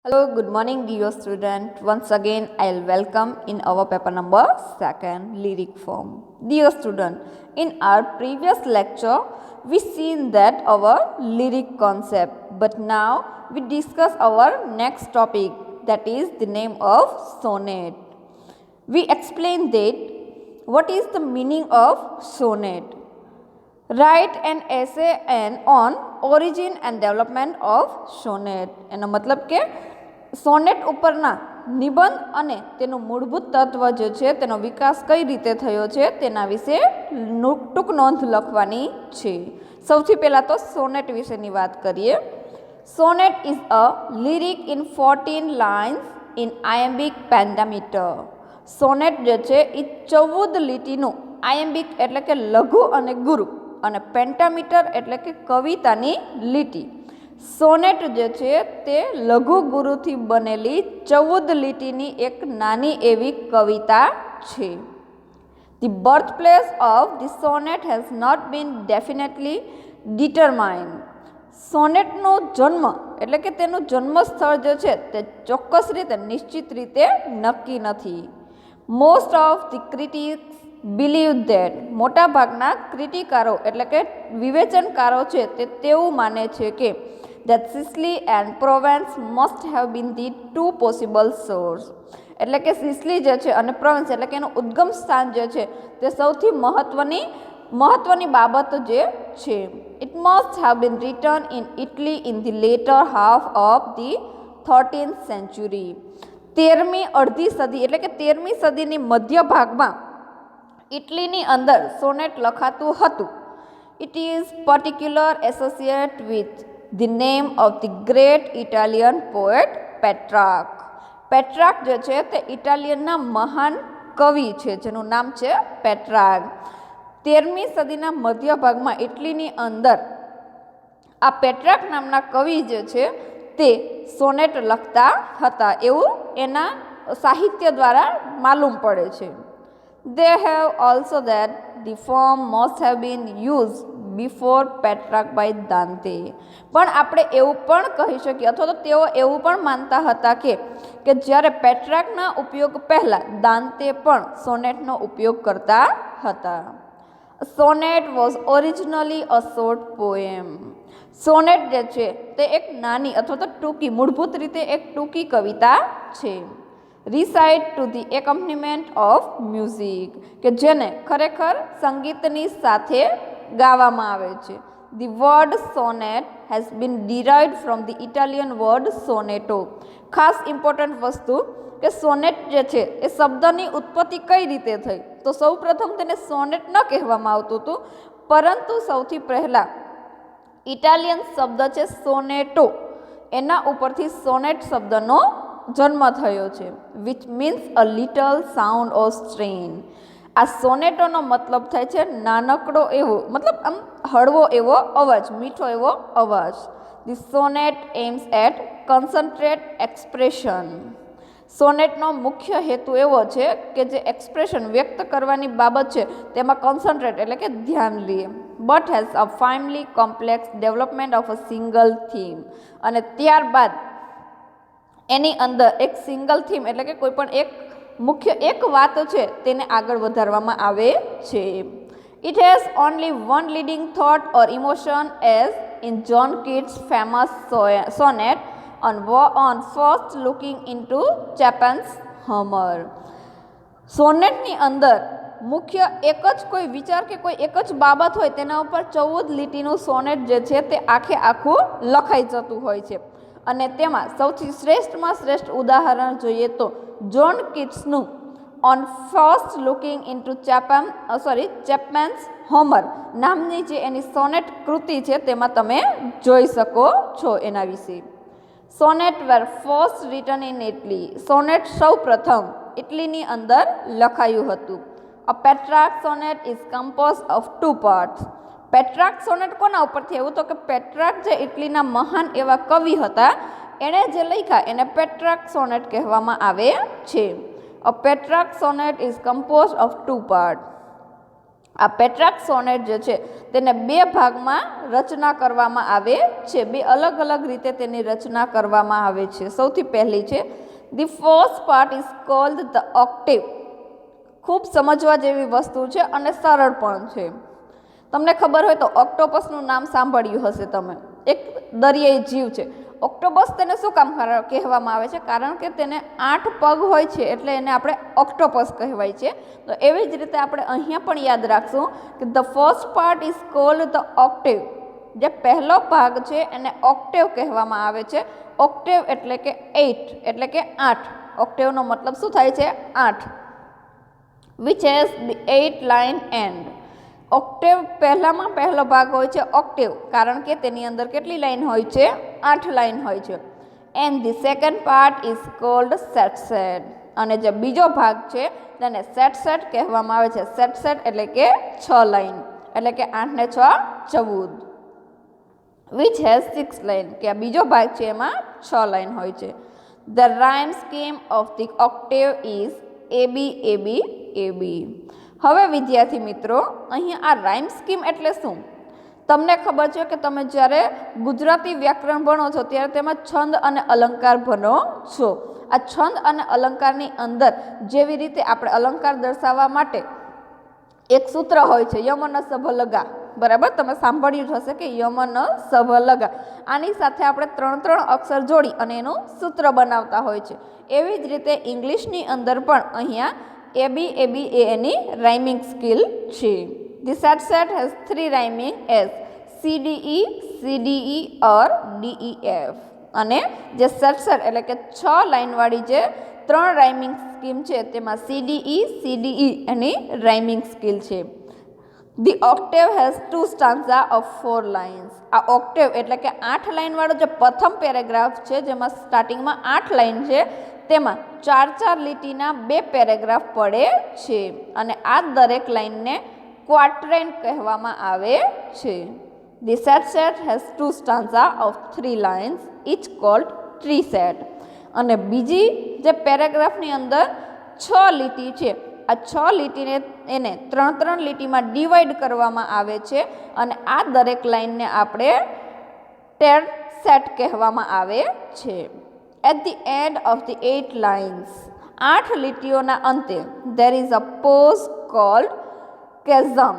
Hello, good morning, dear student. Once again, I'll welcome in our paper number 2, lyric form. Dear student, in our previous lecture, we seen that our lyric concept, but now we discuss our next topic, that is the name of sonnet. We explain that what is the meaning of sonnet. Write an essay on origin and development of sonnet. એનો મતલબ કે sonnet ઉપરના નિબંધ અને તેનું મૂળભૂત તત્વ જે છે તેનો વિકાસ કઈ રીતે થયો છે તેના વિશે ટૂંક નોંધ લખવાની છે. સૌથી પહેલાં તો સોનેટ વિશેની વાત કરીએ. Sonnet is a lyric in 14 lines in iambic pentameter. Sonnet જે છે એ 14 લીટીનું આયમ્બિક એટલે કે લઘુ અને ગુરુ અને પેન્ટામીટર એટલે કે કવિતાની લીટી. સોનેટ જે છે તે લઘુ ગુરુથી બનેલી 14 લીટીની એક નાની એવી કવિતા છે. The birth place of the sonnet has not been definitely determined. સોનેટનો જન્મ એટલે કે તેનું જન્મસ્થળ જે છે તે ચોક્કસ રીતે નિશ્ચિત રીતે નક્કી નથી. Most of the critics believe that. મોટાભાગના ક્રિટિકારો એટલે કે વિવેચનકારો છે તે તેવું માને છે કે that Sicily and Provence must have been the two possible source. એટલે કે સિસલી જે છે અને પ્રોવેન્સ એટલે કે એનું ઉદ્ગમ સ્થાન જે છે તે સૌથી મહત્વની બાબત જે છે. It must have been written in Italy in the later half of the 13th century. 13મી અડધી સદી એટલે કે 13મી સદીની મધ્ય ભાગમાં ઇટલીની અંદર સોનેટ લખાતું હતું. It is particular associated with the name of the great Italian poet Petrarch. પેટ્રાર્ક જે છે તે ઇટાલિયનના મહાન કવિ છે જેનું નામ છે પેટ્રાર્ક. 13મી સદીના મધ્ય ભાગમાં ઇટલીની અંદર આ પેટ્રાર્ક નામના કવિ જે છે તે સોનેટ લખતા હતા એવું એના સાહિત્ય દ્વારા માલુમ પડે છે. They have also that the form must have been used before Petrarch by Dante. પણ આપણે એવું પણ કહી શકીએ અથવા તો તેઓ એવું પણ માનતા હતા કે જ્યારે પેટ્રાર્કના ઉપયોગ પહેલાં દાંતે પણ સોનેટનો ઉપયોગ કરતા હતા. Sonnet was originally a short poem. Sonnet જે છે તે એક નાની અથવા તો ટૂંકી મૂળભૂત રીતે એક ટૂંકી કવિતા છે. Recite to the accompaniment of music કે જેને ખરેખર સંગીતની સાથે ગાવામાં આવે છે. The word sonnet has been derived from the Italian word sonetto. ખાસ ઇમ્પોર્ટન્ટ વસ્તુ કે સોનેટ જે છે એ શબ્દની ઉત્પત્તિ કઈ રીતે થઈ તો સૌ પ્રથમ તેને સોનેટ ન કહેવામાં આવતું હતું પરંતુ સૌથી પહેલાં ઇટાલિયન શબ્દ છે સોનેટો એના ઉપરથી સોનેટ શબ્દનો જન્મ થયો છે. Which means a little sound or strain. આ સોનેટોનો મતલબ થાય છે નાનકડો એવો મતલબ આમ હળવો એવો અવાજ, મીઠો એવો અવાજ. The sonnet aims at concentrate expression. સોનેટનો મુખ્ય હેતુ એવો છે કે જે એક્સપ્રેશન વ્યક્ત કરવાની બાબત છે તેમાં કન્સન્ટ્રેટ એટલે કે ધ્યાન લે. But has a finally complex development of a single theme. અને ત્યારબાદ એની અંદર એક સિંગલ થીમ એટલે કે કોઈ પણ એક વાત છે તેને આગળ વધારવામાં આવે છે. It has only one leading thought or emotion as in John Keats famous sonnet on first looking into Chapman's Hummer. સોનેટની અંદર મુખ્ય એક જ કોઈ વિચાર કે કોઈ એક જ બાબત હોય તેના ઉપર 14 લીટીનું સોનેટ જે છે તે આખું લખાઈ જતું હોય છે. અને તેમાં સૌથી શ્રેષ્ઠમાં શ્રેષ્ઠ ઉદાહરણ જોઈએ તો જોન કીટ્સનું on first looking into Chapman's Homer નામની જે એની સોનેટ કૃતિ છે તેમાં તમે જોઈ શકો છો એના વિશે. Sonnet were first written in Italy. Sonnet સૌ પ્રથમ ઇટલીની અંદર લખાયું હતું. A Petrarch sonnet is compose of 2 parts. Petrarch sonnet કોના ઉપરથી એવું તો કે પેટ્રાર્ક જે ઇટલીના મહાન એવા કવિ હતા એણે જે લખ્યા એને પેટ્રાર્ક સોનેટ કહેવામાં આવે છે. A Petrarch sonnet is compose of 2 part. આ પેટ્રાર્ક સોનેટ જે છે તેને બે ભાગમાં રચના કરવામાં આવે છે, બે અલગ અલગ રીતે તેની રચના કરવામાં આવે છે. સૌથી પહેલી છે the first part is cold the Octave. ખૂબ સમજવા જેવી વસ્તુ છે અને સરળ પણ છે. તમને ખબર હોય તો ઓક્ટોપસનું નામ સાંભળ્યું હશે તમે, એક દરિયાઈ જીવ છે. ઓક્ટોપસ તેને શું કામ કહેવામાં આવે છે? કારણ કે તેને 8 પગ હોય છે એટલે એને આપણે ઓક્ટોપસ કહેવાય છે. તો એવી જ રીતે આપણે અહીંયા પણ યાદ રાખશું કે the first part is cold the Octave. જે પહેલો ભાગ છે એને ઓક્ટેવ કહેવામાં આવે છે. ઓક્ટેવ એટલે કે 8 એટલે કે 8. ઓક્ટેવનો મતલબ શું થાય છે? 8. Which has the 8 line and. Octave પહેલામાં પહેલો ભાગ હોય છે ઓક્ટેવ, કારણ કે તેની અંદર કેટલી લાઈન હોય છે? 8 લાઈન હોય છે. And the second part is called sestet. અને જે બીજો ભાગ છે તેને સેટસેટ કહેવામાં આવે છે. સેટસેટ એટલે કે 6 લાઈન, એટલે કે 8 ને 6 14. વિચ હેઝ 6 લાઈન, કે આ બીજો ભાગ છે એમાં 6 લાઈન હોય છે. The rhyme scheme of the Octave is AB AB AB. હવે વિદ્યાર્થી મિત્રો, અહીંયા આ રાઇમ સ્કીમ એટલે શું? તમને ખબર છે કે તમે જ્યારે ગુજરાતી વ્યાકરણ ભણો છો ત્યારે તેમાં છંદ અને અલંકાર ભણો છો. આ છંદ અને અલંકારની અંદર જેવી રીતે આપણે અલંકાર દર્શાવવા માટે એક સૂત્ર હોય છે, યમન સભ લગા. બરાબર, તમે સાંભળ્યું જ હશે કે યમન સભ લગા. આની સાથે આપણે 3 અક્ષર જોડી અને એનું સૂત્ર બનાવતા હોય છે. એવી જ રીતે ઇંગ્લિશની અંદર પણ અહીંયા AB AB એ એની રાઇમિંગ સ્કિલ છે. The set has 3 rhyming as CDE, CDE or DEF. અને જે set એટલે કે 6 લાઇનવાળી જે 3 રાઇમિંગ સ્કીમ છે તેમાં CDE, CDE એની રાઇમિંગ સ્કિલ છે. The octave has 2 stanza of 4 lines. આ ઓક્ટેવ એટલે કે 8 લાઇનવાળો જે પ્રથમ પેરેગ્રાફ છે, જેમાં સ્ટાર્ટિંગમાં 8 લાઇન છે, તેમાં 4 લીટીના 2 પેરેગ્રાફ પડે છે. અને આ દરેક લાઇનને ક્વાટ્રેન કહેવામાં આવે છે. The set has 2 stanza of 3 lines, each called tree set. અને બીજી જે પેરેગ્રાફની અંદર 6 લીટી છે, આ 6 લીટીને એને 3 લીટીમાં ડિવાઈડ કરવામાં આવે છે. અને આ દરેક લાઇનને આપણે ટેર સેટ કહેવામાં આવે છે. At the end of the 8 lines, 8 લીટીઓના અંતે there is a pause called chasm.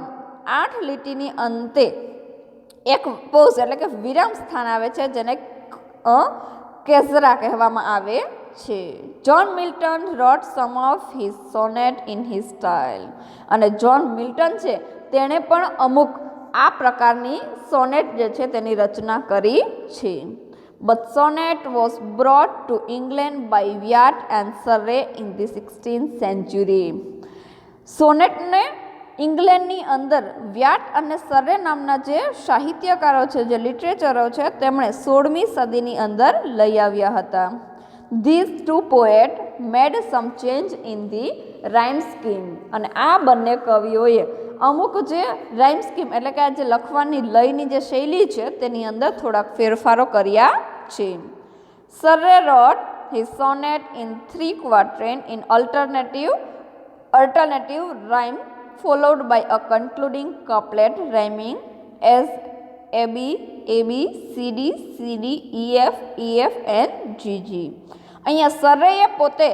8 લીટીની અંતે એક પોઝ એટલે કે વિરામ સ્થાન આવે છે, જેને કેઝરા કહેવામાં આવે છે. John Milton wrote some of his sonnet in his style. અને જ્હોન મિલ્ટન છે તેણે પણ અમુક આ પ્રકારની સોનેટ જે છે તેની રચના કરી છે. But sonnet was brought to England by Wyatt and Surrey in the 16th century. સોનેટને ઇંગ્લેન્ડની અંદર વ્યાટ અને સરે નામના જે સાહિત્યકારો છે, જે લિટરેચરો છે, તેમણે 16મી સદીની અંદર લઈ આવ્યા હતા. These 2 poets made some change in the rhyme scheme. અને આ બંને કવિઓએ અમુક જે રાઇમ સ્કીમ એટલે કે આ જે લખવાની લયની જે શૈલી છે તેની અંદર થોડાક ફેરફારો કર્યા છે. સરે રોટ his sonnet in 3 quatrain in alternative rhyme followed by a concluding couplet rhyming as AB, AB, CD, CD, EF, EF and GG. અહીંયા સરેએ પોતે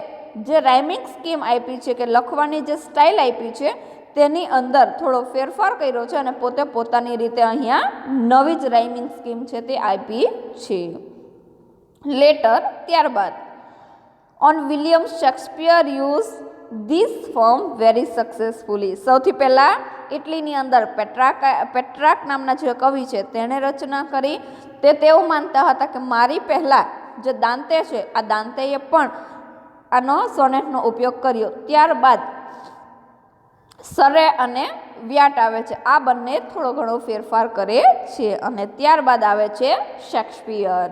જે રાઇમિંગ સ્કીમ આપી છે કે લખવાની જે સ્ટાઇલ આપી છે તેની અંદર થોડો ફેરફાર કર્યો છે અને પોતે પોતાની રીતે અહીંયા નવી જ રાઇમિંગ સ્કીમ છે તે આપી છે. લેટર ત્યારબાદ on William Shakespeare use this form very successfully. સૌથી પહેલાં ઇટલીની અંદર પેટ્રાર્ક નામના જે કવિ છે તેણે રચના કરી. તેઓ માનતા હતા કે મારી પહેલાં જે દાંતે છે આ દાંતેએ પણ આનો સોનેટનો ઉપયોગ કર્યો. ત્યારબાદ સરે અને વ્યાટ આવે છે, આ બંને થોડો ઘણો ફેરફાર કરે છે. અને ત્યારબાદ આવે છે શેક્સપિયર.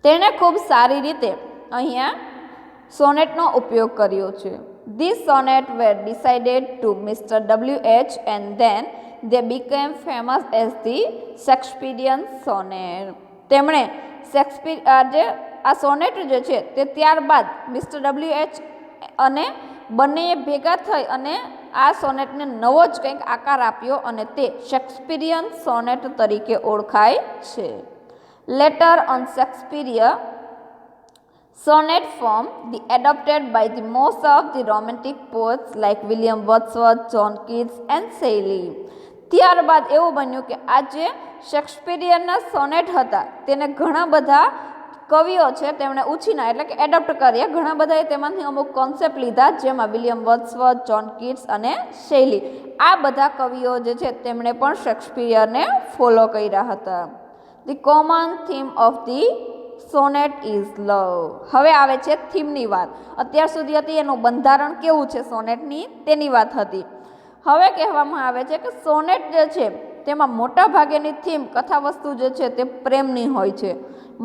તેણે ખૂબ સારી રીતે અહીંયા સોનેટનો ઉપયોગ કર્યો છે. These sonnets were decided to Mr. W.H. and then they became famous as the Shakespearean sonnet. તેમણે આ સોનેટ જે છે તે ત્યારબાદ મિસ્ટર W.H. અને બંનેએ ભેગા થઈ અને આ સોનેટને નવો જ કંઈક આકાર આપ્યો અને તે શેક્સપિયરિયન સોનેટ તરીકે ઓળખાય છે. Letter on Shakespeare sonnet form the adopted by the most of the romantic poets like William Wordsworth, John Keats and Shelley. ત્યારબાદ એવું બન્યું કે આ જે શેક્સપિયરના સોનેટ હતા તેને ઘણા બધા કવિઓ છે તેમણે ઉછીના એટલે કે એડપ્ટ કર્યા. ઘણા બધાએ તેમાંથી અમુક કોન્સેપ્ટ લીધા, જેમાં વિલિયમ વર્ડસવર્થ, જોન કીટ્સ અને શૈલી, આ બધા કવિઓ જે છે તેમણે પણ શેક્સપિયરને ફોલો કર્યા હતા. The common theme of the sonnet is love. હવે આવે છે થીમની વાત. અત્યાર સુધી હતી એનું બંધારણ કેવું છે સોનેટની તેની વાત હતી. હવે કહેવામાં આવે છે કે સોનેટ જે છે તેમાં મોટા ભાગેની થીમ કથાવસ્તુ જે છે તે પ્રેમની હોય છે.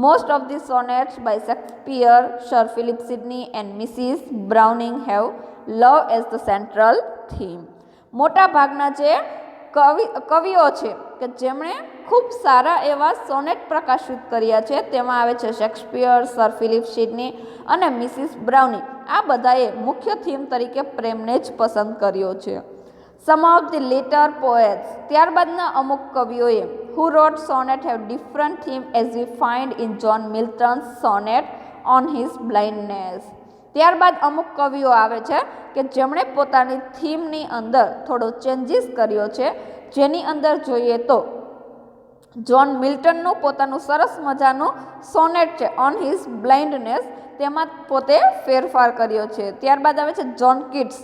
Most of the sonnets by Shakespeare, Sir Philip Sidney and Mrs Browning have love as the central theme. મોટા ભાગના જે કવિઓ છે કે જેમણે ખૂબ સારા એવા સોનેટ પ્રકાશિત કર્યા છે તેમાં આવે છે શેક્સપિયર, સર ફિલિપ સિડની અને મિસિસ બ્રાઉનિંગ. આ બધાએ મુખ્ય થીમ તરીકે પ્રેમને જ પસંદ કર્યો છે. સમ ઓફ ધી લેટર પોએટ્સ, ત્યારબાદના અમુક કવિઓએ who wrote sonnet have different theme as we find in John Milton's sonnet on his blindness. ત્યારબાદ અમુક કવિઓ આવે છે કે જેમણે પોતાની થીમની અંદર થોડો ચેન્જીસ કર્યો છે, જેની અંદર જોઈએ તો જ્હોન મિલ્ટનનું પોતાનું સરસ મજાનું સોનેટ છે ઓન હિઝ બ્લાઇન્ડનેસ, તેમાં પોતે ફેરફાર કર્યો છે. ત્યારબાદ આવે છે જોન કીટ્સ,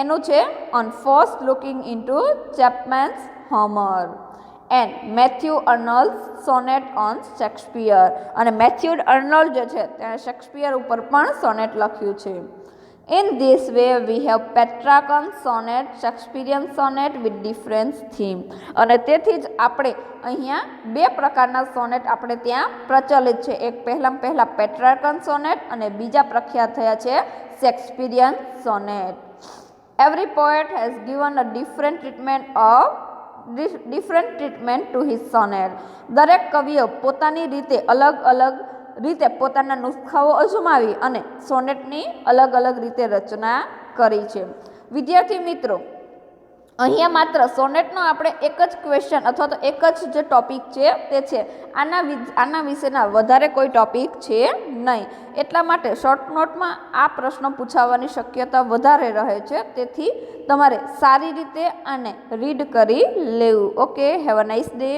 એનું છે on first looking into Chapman's Homer, and Matthew Arnold sonnet on Shakespeare, અને મેથ્યુ અર્નોલ્ડ જે છે તેણે શેક્સપિયર ઉપર પણ સોનેટ લખ્યું છે. In this way we have Petrarchan sonnet, Shakespearean sonnet with different theme. અને તેથી જ આપણે અહીંયા બે પ્રકારના સોનેટ આપણે ત્યાં પ્રચલિત છે. એક પહેલા પેટ્રાર્કન સોનેટ અને બીજા પ્રખ્યાત થયા છે શેક્સપિયરિયન sonnet. Every poet has given a different treatment to his sonnet. દરેક કવિઓ પોતાની રીતે અલગ અલગ રીતે પોતાના નુસ્ખાઓ અજમાવી અને સોનેટની અલગ અલગ રીતે રચના કરી છે. વિદ્યાર્થી મિત્રો, અહીંયા માત્ર સોનેટનો આપણે એક જ ક્વેશ્ચન અથવા તો એક જ જે ટોપિક છે તે છે, આના વિશેના વધારે કોઈ ટોપિક છે નહીં. એટલા માટે શોર્ટ નોટમાં આ પ્રશ્નો પૂછાવાની શક્યતા વધારે રહે છે, તેથી તમારે સારી રીતે આને રીડ કરી લેવું. Okay, have a nice day.